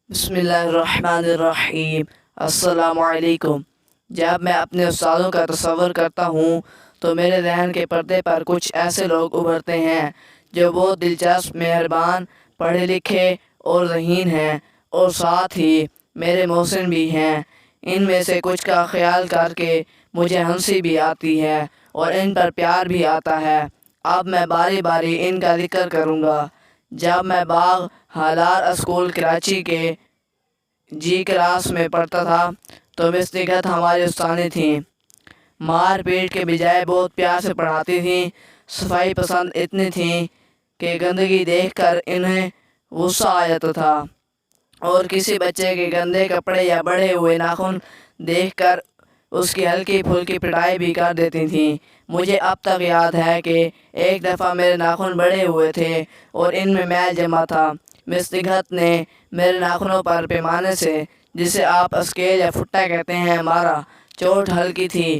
بسم اللہ الرحمن الرحیم۔ السلام علیکم۔ جب میں اپنے استادوں کا تصور کرتا ہوں تو میرے ذہن کے پردے پر کچھ ایسے لوگ ابھرتے ہیں جو بہت دلچسپ، مہربان، پڑھے لکھے اور ذہین ہیں، اور ساتھ ہی میرے محسن بھی ہیں۔ ان میں سے کچھ کا خیال کر کے مجھے ہنسی بھی آتی ہے اور ان پر پیار بھی آتا ہے۔ اب میں باری باری ان کا ذکر کروں گا۔ جب میں باغ ہالار اسکول کراچی کے جی کلاس میں پڑھتا تھا تو مس نگہت ہماری استانی تھیں۔ مار پیٹ کے بجائے بہت پیار سے پڑھاتی تھیں۔ صفائی پسند اتنی تھیں کہ گندگی دیکھ کر انہیں غصہ آ جاتا تھا، اور کسی بچے کے گندے کپڑے یا بڑھے ہوئے ناخن دیکھ کر اس کی ہلکی پھلکی پٹائی بھی کر دیتی تھیں۔ مجھے اب تک یاد ہے کہ ایک دفعہ میرے ناخن بڑھے ہوئے تھے اور ان میں میل جمع تھا۔ مس نگہت نے میرے ناخنوں پر پیمانے سے، جسے آپ اسکیل یا پھٹا کہتے ہیں، مارا۔ چوٹ ہلکی تھی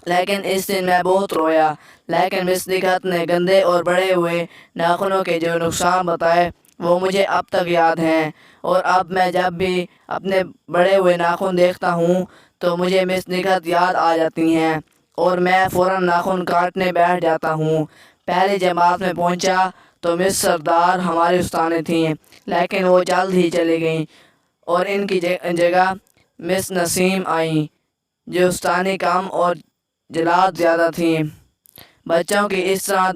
لیکن اس دن میں بہت رویا۔ لیکن مس نگہت نے گندے اور بڑھے ہوئے ناخنوں کے جو نقصان بتائے وہ مجھے اب تک یاد ہیں، اور اب میں جب بھی اپنے بڑے ہوئے ناخن دیکھتا ہوں تو مجھے مس نگہت یاد آ جاتی ہیں اور میں فوراً ناخن کاٹنے بیٹھ جاتا ہوں۔ پہلی جماعت میں پہنچا تو مس سردار ہماری استانی تھیں، لیکن وہ جلد ہی چلی گئیں اور ان کی جگہ مس نسیم آئیں، جو استانی کم اور جلاد زیادہ تھیں۔ بچوں کی اس طرح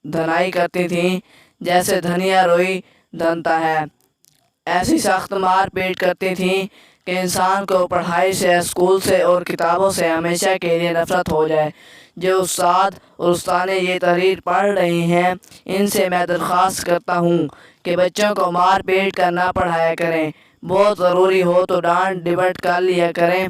دھنائی کرتی تھیں جیسے دھنیا روئی دھنتا ہے۔ ایسی سخت مار پیٹ کرتی تھیں کہ انسان کو پڑھائی سے، اسکول سے اور کتابوں سے ہمیشہ کے لیے نفرت ہو جائے۔ جو استاد اور استانی یہ تحریر پڑھ رہے ہیں، ان سے میں درخواست کرتا ہوں کہ بچوں کو مار پیٹ کر نہ پڑھایا کریں۔ بہت ضروری ہو تو ڈانٹ ڈپٹ کر لیا کریں۔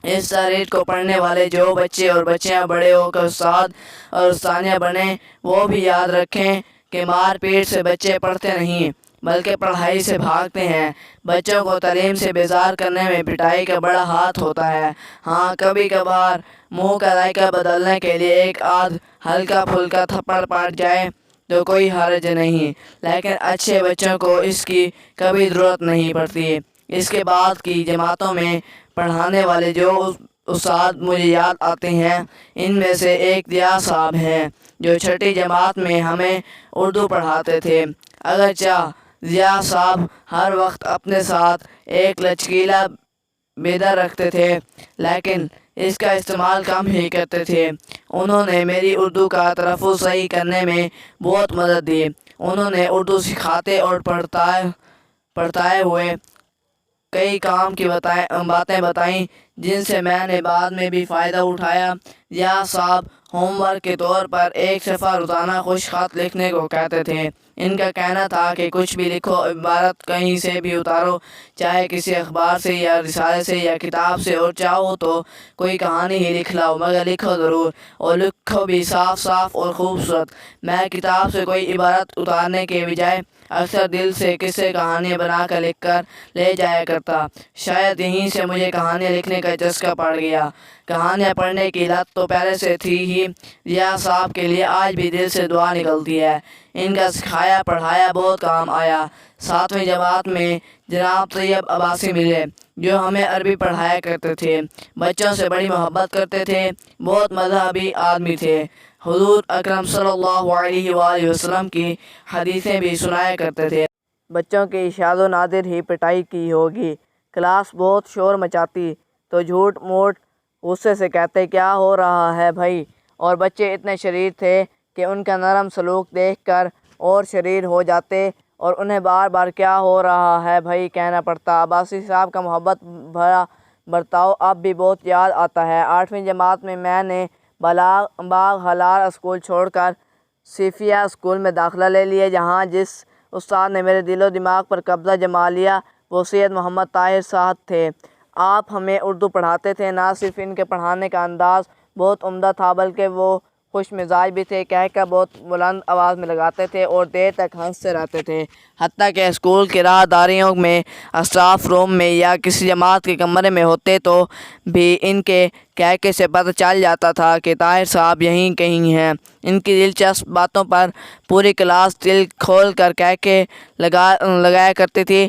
اس تحریر کو پڑھنے والے جو بچے اور بچیاں بڑے ہو کر استاد اور استانیہ بنیں، وہ بھی یاد رکھیں کہ مار پیٹ سے بچے پڑھتے نہیں بلکہ پڑھائی سے بھاگتے ہیں۔ بچوں کو تعلیم سے بیزار کرنے میں پٹائی کا بڑا ہاتھ ہوتا ہے۔ ہاں، کبھی کبھار منہ کا ذائقہ بدلنے کے لیے ایک آدھ ہلکا پھلکا تھپڑ پڑ جائے تو کوئی حرج نہیں، لیکن اچھے بچوں کو اس کی کبھی ضرورت نہیں پڑتی۔ اس کے بعد کی جماعتوں میں پڑھانے والے جو استاد مجھے یاد آتے ہیں، ان میں سے ایک ضیاء صاحب ہیں جو چھٹی جماعت میں ہمیں اردو پڑھاتے تھے۔ اگرچہ ضیاء صاحب ہر وقت اپنے ساتھ ایک لچکیلا بیدر رکھتے تھے، لیکن اس کا استعمال کم ہی کرتے تھے۔ انہوں نے میری اردو کا تلفظ صحیح کرنے میں بہت مدد دی۔ انہوں نے اردو سکھاتے اور پڑھائے ہوئے کئی کام کی باتیں بتائیں جن سے میں نے بعد میں بھی فائدہ اٹھایا۔ ضیاء صاحب ہوم ورک کے طور پر ایک صفحہ روزانہ خوش خط لکھنے کو کہتے تھے۔ ان کا کہنا تھا کہ کچھ بھی لکھو، عبارت کہیں سے بھی اتارو، چاہے کسی اخبار سے یا رسالے سے یا کتاب سے، اور چاہو تو کوئی کہانی ہی لکھ لاؤ، مگر لکھو ضرور، اور لکھو بھی صاف صاف اور خوبصورت۔ میں کتاب سے کوئی عبارت اتارنے کے بجائے اکثر دل سے قصے کہانیاں بنا کر لکھ کر لے جایا کرتا۔ شاید یہیں سے مجھے کہانیاں لکھنے کا چسکا پڑ گیا۔ کہانیاں پڑھنے کی لت تو پہلے سے تھی ہی۔ ضیاء صاحب کے لیے آج بھی دل سے دعا نکلتی ہے۔ ان کا سکھایا پڑھایا بہت کام آیا۔ 7ویں جماعت میں جناب طیب عباسی ملے جو ہمیں عربی پڑھایا کرتے تھے۔ بچوں سے بڑی محبت کرتے تھے، بہت مذہبی آدمی تھے۔ حضور اکرم صلی اللہ علیہ وآلہ وسلم کی حدیثیں بھی سنایا کرتے تھے۔ بچوں کی شاذ و نادر ہی پٹائی کی ہوگی۔ کلاس بہت شور مچاتی تو جھوٹ موٹ غصے سے کہتے، کیا ہو رہا ہے بھائی؟ اور بچے اتنے شریر تھے کہ ان کا نرم سلوک دیکھ کر اور شریر ہو جاتے اور انہیں بار بار کیا ہو رہا ہے بھائی کہنا پڑتا۔ عباسی صاحب کا محبت بھرا برتاؤ اب بھی بہت یاد آتا ہے۔ 8ویں جماعت میں نے باغ ہالار اسکول چھوڑ کر صیفیہ اسکول میں داخلہ لے لیا، جہاں جس استاد نے میرے دل و دماغ پر قبضہ جما لیا وہ سید محمد طاہر صاحب تھے۔ آپ ہمیں اردو پڑھاتے تھے۔ نہ صرف ان کے پڑھانے کا انداز بہت عمدہ تھا بلکہ وہ خوش مزاج بھی تھے۔ کہہ کر بہت بلند آواز میں لگاتے تھے اور دیر تک ہنستے رہتے تھے، حتیٰ کہ اسکول کی راہداریوں میں، اسٹاف روم میں یا کسی جماعت کے کمرے میں ہوتے تو بھی ان کے کہکے سے پتہ چل جاتا تھا کہ طاہر صاحب یہیں کہیں ہیں۔ ان کی دلچسپ باتوں پر پوری کلاس دل کھول کر کہکے لگایا کرتی تھی۔